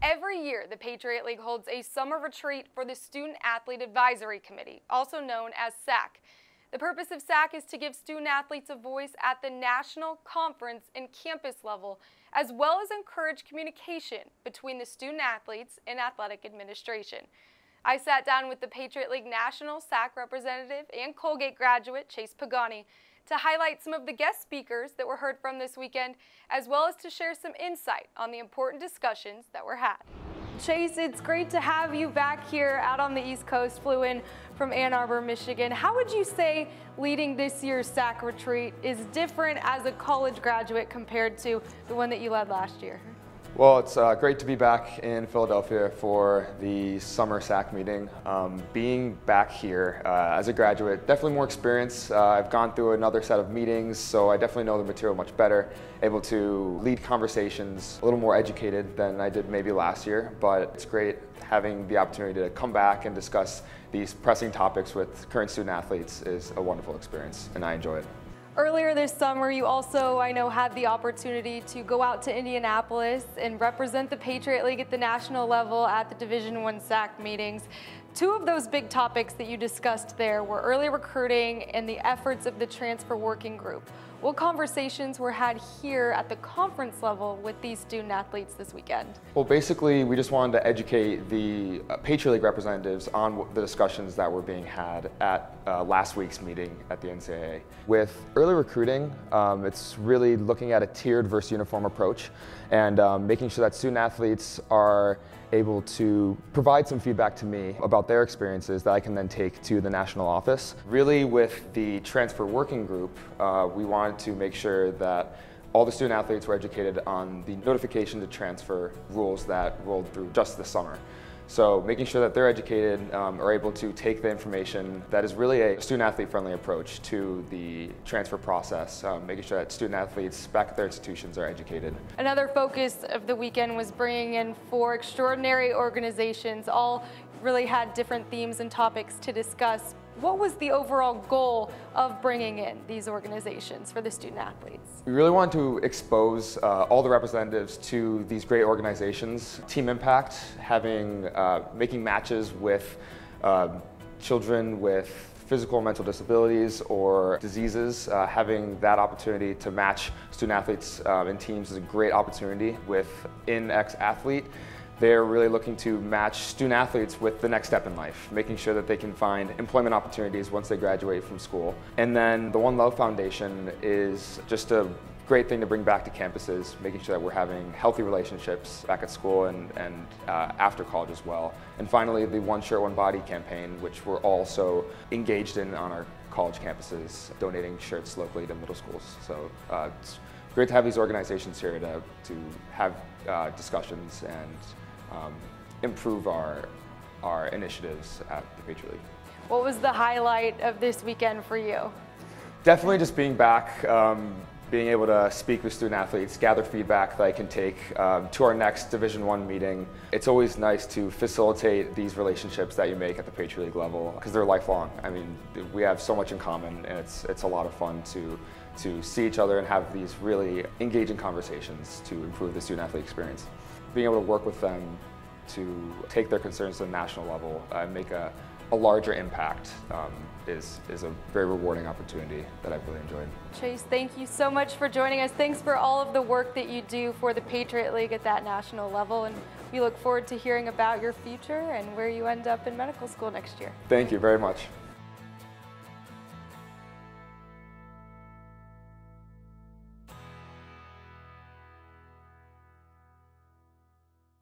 Every year, the Patriot League holds a summer retreat for the Student Athlete Advisory Committee, also known as SAAC. The purpose of SAAC is to give student athletes a voice at the national, conference, and campus level, as well as encourage communication between the student athletes and athletic administration. I sat down with the Patriot League National SAAC representative and Colgate graduate, Chase Pagani, to highlight some of the guest speakers that were heard from this weekend, as well as to share some insight on the important discussions that were had. Chase, it's great to have you back here out on the East Coast, flew in from Ann Arbor, Michigan. How would you say leading this year's SAAC retreat is different as a college graduate compared to the one that you led last year? Well, it's great to be back in Philadelphia for the summer SAAC meeting. Being back here as a graduate, definitely more experience. I've gone through another set of meetings, so I definitely know the material much better. Able to lead conversations a little more educated than I did maybe last year, but it's great having the opportunity to come back and discuss these pressing topics with current student athletes is a wonderful experience, and I enjoy it. Earlier this summer, you also, I know, had the opportunity to go out to Indianapolis and represent the Patriot League at the national level at the Division I SAAC meetings. Two of those big topics that you discussed there were early recruiting and the efforts of the transfer working group. What conversations were had here at the conference level with these student athletes this weekend? Well, basically, we just wanted to educate the Patriot League representatives on the discussions that were being had at last week's meeting at the NCAA. With early recruiting, it's really looking at a tiered versus uniform approach and making sure that student athletes are able to provide some feedback to me about their experiences that I can then take to the national office. Really, with the transfer working group, we wanted to make sure that all the student athletes were educated on the notification to transfer rules that rolled through just this summer. So making sure that they're educated, are able to take the information that is really a student athlete friendly approach to the transfer process, making sure that student athletes back at their institutions are educated. Another focus of the weekend was bringing in 4 extraordinary organizations, all really had different themes and topics to discuss. What was the overall goal of bringing in these organizations for the student athletes? We really wanted to expose all the representatives to these great organizations. Team impact, making matches with children with physical and mental disabilities or diseases, having that opportunity to match student athletes in teams is a great opportunity with ex-athlete. They're really looking to match student athletes with the next step in life, making sure that they can find employment opportunities once they graduate from school. And then the One Love Foundation is just a great thing to bring back to campuses, making sure that we're having healthy relationships back at school and after college as well. And finally, the One Shirt, One Body campaign, which we're also engaged in on our college campuses, donating shirts locally to middle schools. So it's great to have these organizations here to have discussions and improve our initiatives at the Patriot League. What was the highlight of this weekend for you? Definitely just being back, being able to speak with student athletes, gather feedback that I can take to our next Division I meeting. It's always nice to facilitate these relationships that you make at the Patriot League level because they're lifelong. I mean, we have so much in common, and it's a lot of fun to see each other and have these really engaging conversations to improve the student athlete experience. Being able to work with them to take their concerns to the national level and make a larger impact is a very rewarding opportunity that I've really enjoyed. Chase, thank you so much for joining us. Thanks for all of the work that you do for the Patriot League at that national level, and we look forward to hearing about your future and where you end up in medical school next year. Thank you very much.